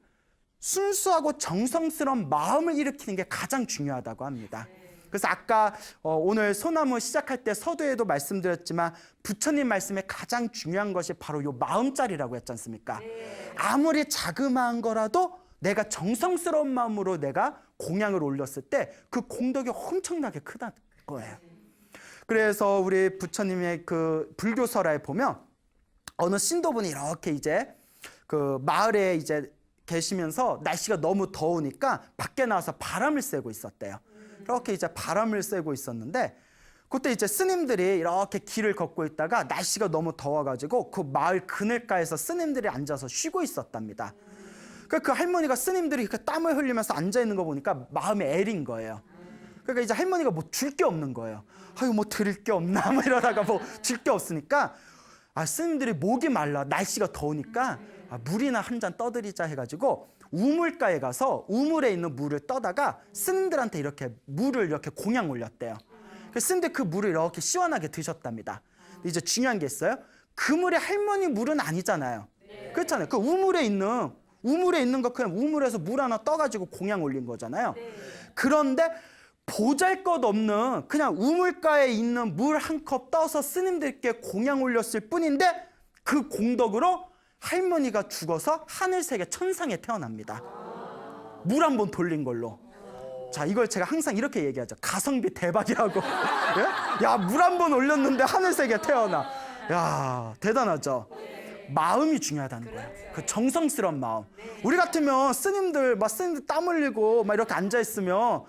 순수하고 정성스러운 마음을 일으키는 게 가장 중요하다고 합니다. 그래서 아까 오늘 소나무 시작할 때 서두에도 말씀드렸지만 부처님 말씀에 가장 중요한 것이 바로 요 마음자리라고 했지 않습니까? 아무리 자그마한 거라도 내가 정성스러운 마음으로 내가 공양을 올렸을 때 그 공덕이 엄청나게 크다는 거예요. 그래서 우리 부처님의 그 불교설화에 보면 어느 신도분이 이렇게 이제 그 마을에 이제 계시면서 날씨가 너무 더우니까 밖에 나와서 바람을 쐬고 있었대요. 이렇게 이제 바람을 쐬고 있었는데 그때 이제 스님들이 이렇게 길을 걷고 있다가 날씨가 너무 더워가지고 그 마을 그늘가에서 스님들이 앉아서 쉬고 있었답니다. 그 할머니가 스님들이 이렇게 땀을 흘리면서 앉아 있는 거 보니까 마음에 애린 거예요. 그러니까 이제 할머니가 뭐 줄 게 없는 거예요. 아유 뭐 드릴 게 없나 뭐 이러다가 뭐 줄 게 없으니까 스님들이 목이 말라 날씨가 더우니까 물이나 한 잔 떠드리자 해가지고 우물가에 가서 우물에 있는 물을 떠다가 스님들한테 이렇게 물을 이렇게 공양 올렸대요. 스님들 그 물을 이렇게 시원하게 드셨답니다. 근데 이제 중요한 게 있어요. 그 물이 할머니 물은 아니잖아요. 그렇잖아요. 그 우물에 있는 거 그냥 우물에서 물 하나 떠가지고 공양 올린 거잖아요. 그런데 보잘것없는 그냥 우물가에 있는 물 한 컵 떠서 스님들께 공양 올렸을 뿐인데 그 공덕으로 할머니가 죽어서 하늘세계 천상에 태어납니다. 물 한 번 돌린 걸로. 자, 이걸 제가 항상 이렇게 얘기하죠. 가성비 대박이라고. 예? 야, 물 한 번 올렸는데 하늘세계 태어나. 야, 대단하죠. 마음이 중요하다는 거예요. 그 정성스러운 마음. 우리 같으면 스님들 땀 흘리고 막 이렇게 앉아 있으면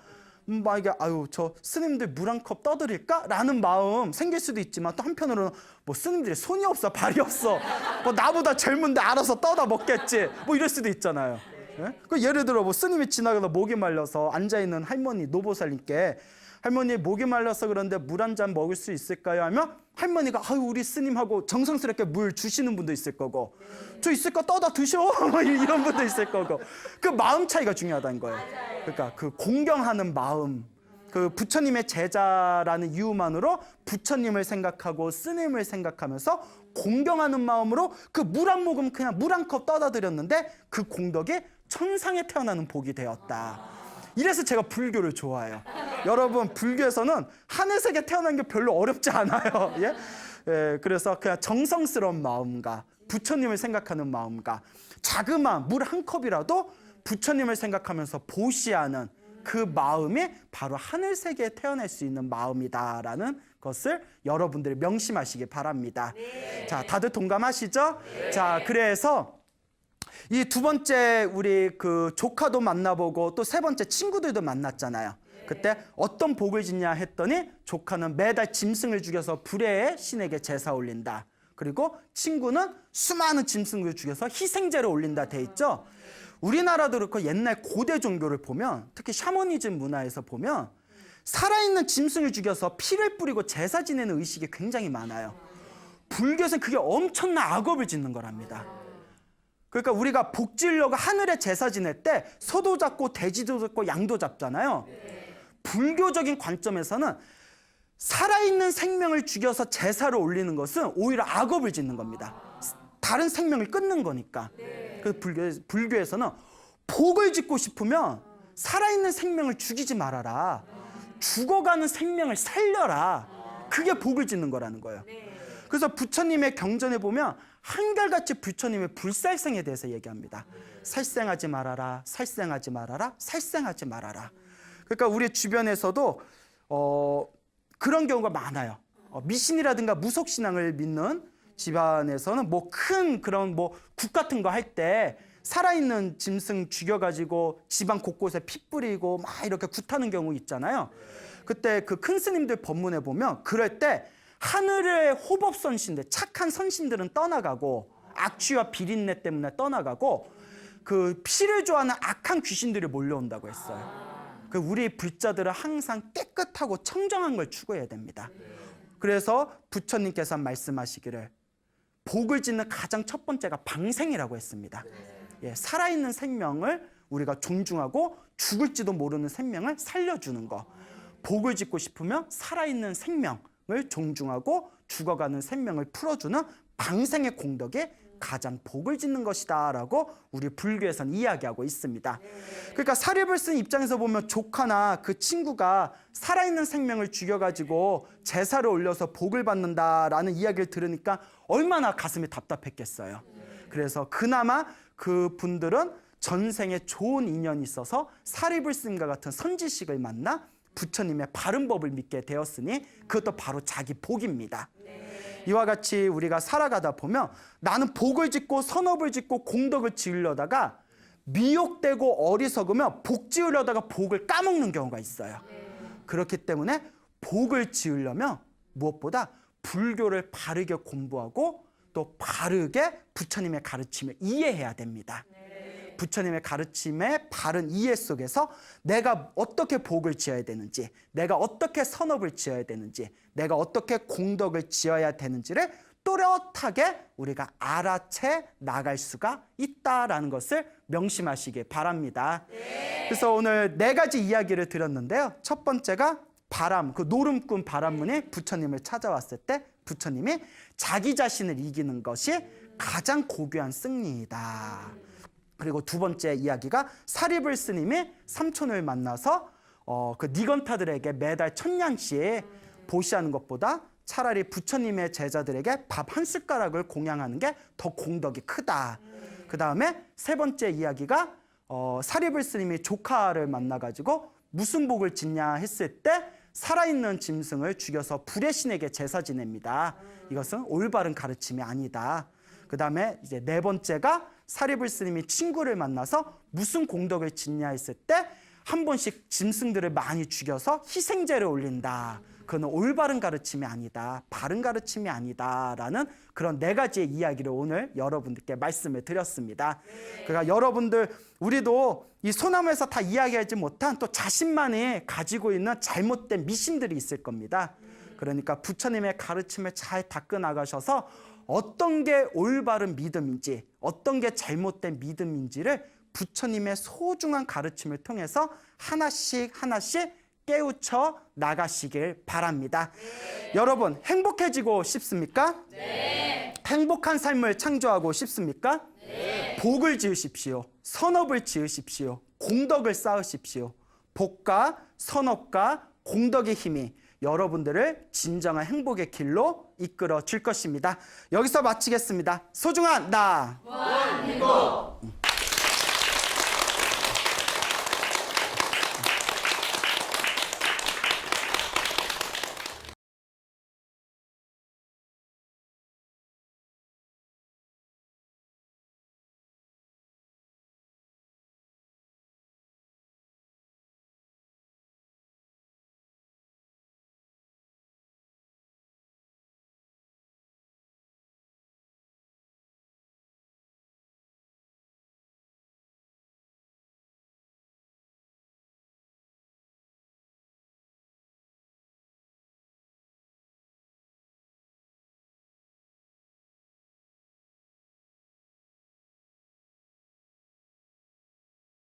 막 이게 아유 저 스님들 물 한 컵 떠드릴까? 라는 마음 생길 수도 있지만 또 한편으로는 뭐 스님들이 손이 없어 발이 없어 뭐 나보다 젊은데 알아서 떠다 먹겠지 뭐 이럴 수도 있잖아요. 예? 그 예를 들어 뭐 스님이 지나가다 목이 말라서 앉아 있는 할머니 노보살님께 할머니 목이 말라서 그런데 물 한 잔 먹을 수 있을까요? 하면 할머니가 아유 우리 스님하고 정성스럽게 물 주시는 분도 있을 거고 저 있을까 떠다 드셔 이런 분도 있을 거고 그 마음 차이가 중요하다는 거예요. 그러니까 그 공경하는 마음 그 부처님의 제자라는 이유만으로 부처님을 생각하고 스님을 생각하면서 공경하는 마음으로 그 물 한 모금 그냥 물 한 컵 떠다 드렸는데 그 공덕이 천상에 태어나는 복이 되었다. 이래서 제가 불교를 좋아해요. 여러분 불교에서는 하늘세계 태어난 게 별로 어렵지 않아요. 예? 예, 그래서 그냥 정성스러운 마음과 부처님을 생각하는 마음과 자그마한 물 한 컵이라도 부처님을 생각하면서 보시하는 그 마음이 바로 하늘세계에 태어날 수 있는 마음이다라는 것을 여러분들이 명심하시기 바랍니다. 자, 다들 동감하시죠? 자, 그래서 이 두 번째 우리 그 조카도 만나보고 또 세 번째 친구들도 만났잖아요. 그때 어떤 복을 짓냐 했더니 조카는 매달 짐승을 죽여서 불의의 신에게 제사 올린다. 그리고 친구는 수많은 짐승을 죽여서 희생제를 올린다 돼 있죠. 우리나라도 그렇고 옛날 고대 종교를 보면 특히 샤머니즘 문화에서 보면 살아있는 짐승을 죽여서 피를 뿌리고 제사 지내는 의식이 굉장히 많아요. 불교에서는 그게 엄청난 악업을 짓는 거랍니다. 그러니까 우리가 복 지으려고 하늘에 제사 지낼 때 소도 잡고 돼지도 잡고 양도 잡잖아요. 불교적인 관점에서는 살아있는 생명을 죽여서 제사를 올리는 것은 오히려 악업을 짓는 겁니다. 다른 생명을 끊는 거니까. 그래서 불교에서는 복을 짓고 싶으면 살아있는 생명을 죽이지 말아라. 죽어가는 생명을 살려라. 그게 복을 짓는 거라는 거예요. 그래서 부처님의 경전에 보면 한결같이 부처님의 불살생에 대해서 얘기합니다. 살생하지 말아라, 살생하지 말아라, 살생하지 말아라. 그러니까 우리 주변에서도 그런 경우가 많아요. 미신이라든가 무속신앙을 믿는 집안에서는 뭐 큰 그런 뭐 국 같은 거 할 때 살아있는 짐승 죽여가지고 집안 곳곳에 피 뿌리고 막 이렇게 굿하는 경우 있잖아요. 그때 그 큰 스님들 법문에 보면 그럴 때 하늘의 호법 선신들, 착한 선신들은 떠나가고 악취와 비린내 때문에 떠나가고 그 피를 좋아하는 악한 귀신들이 몰려온다고 했어요. 그 우리 불자들은 항상 깨끗하고 청정한 걸 추구해야 됩니다. 그래서 부처님께서 말씀하시기를 복을 짓는 가장 첫 번째가 방생이라고 했습니다. 예, 살아있는 생명을 우리가 존중하고 죽을지도 모르는 생명을 살려주는 거. 복을 짓고 싶으면 살아있는 생명을 존중하고 죽어가는 생명을 풀어주는 방생의 공덕이 가장 복을 짓는 것이다 라고 우리 불교에서는 이야기하고 있습니다. 그러니까 사립을 쓴 입장에서 보면 조카나 그 친구가 살아있는 생명을 죽여가지고 제사를 올려서 복을 받는다라는 이야기를 들으니까 얼마나 가슴이 답답했겠어요. 그래서 그나마 그 분들은 전생에 좋은 인연이 있어서 사립을 쓴과 같은 선지식을 만나 부처님의 바른 법을 믿게 되었으니 그것도 바로 자기 복입니다. 이와 같이 우리가 살아가다 보면 나는 복을 짓고 선업을 짓고 공덕을 지으려다가 미혹되고 어리석으면 복 지으려다가 복을 까먹는 경우가 있어요. 그렇기 때문에 복을 지으려면 무엇보다 불교를 바르게 공부하고 또 바르게 부처님의 가르침을 이해해야 됩니다. 부처님의 가르침의 바른 이해 속에서 내가 어떻게 복을 지어야 되는지, 내가 어떻게 선업을 지어야 되는지, 내가 어떻게 공덕을 지어야 되는지를 또렷하게 우리가 알아채 나갈 수가 있다라는 것을 명심하시기 바랍니다. 그래서 오늘 4가지 이야기를 드렸는데요. 첫 번째가 바람, 그 노름꾼 바람문이 부처님을 찾아왔을 때 부처님이 자기 자신을 이기는 것이 가장 고귀한 승리이다. 그리고 두 번째 이야기가 사리불 스님이 삼촌을 만나서 그 니건타들에게 매달 1000냥씩 보시하는 것보다 차라리 부처님의 제자들에게 밥 한 숟가락을 공양하는 게 더 공덕이 크다. 그 다음에 세 번째 이야기가 사리불 스님이 조카를 만나가지고 무슨 복을 짓냐 했을 때 살아있는 짐승을 죽여서 불의 신에게 제사 지냅니다. 이것은 올바른 가르침이 아니다. 그 다음에 이제 네 번째가 사리불 스님이 친구를 만나서 무슨 공덕을 짓냐 했을 때 한 번씩 짐승들을 많이 죽여서 희생제를 올린다. 그건 올바른 가르침이 아니다. 바른 가르침이 아니다라는 그런 4가지의 이야기를 오늘 여러분들께 말씀을 드렸습니다. 그러니까 여러분들 우리도 이 소나무에서 다 이야기하지 못한 또 자신만이 가지고 있는 잘못된 미신들이 있을 겁니다. 그러니까 부처님의 가르침을 잘 닦아 나가셔서 어떤 게 올바른 믿음인지 어떤 게 잘못된 믿음인지를 부처님의 소중한 가르침을 통해서 하나씩 깨우쳐 나가시길 바랍니다. 여러분 행복해지고 싶습니까? 네. 행복한 삶을 창조하고 싶습니까? 네. 복을 지으십시오. 선업을 지으십시오. 공덕을 쌓으십시오. 복과 선업과 공덕의 힘이 여러분들을 진정한 행복의 길로 이끌어 줄 것입니다. 여기서 마치겠습니다. 소중한 나 원민고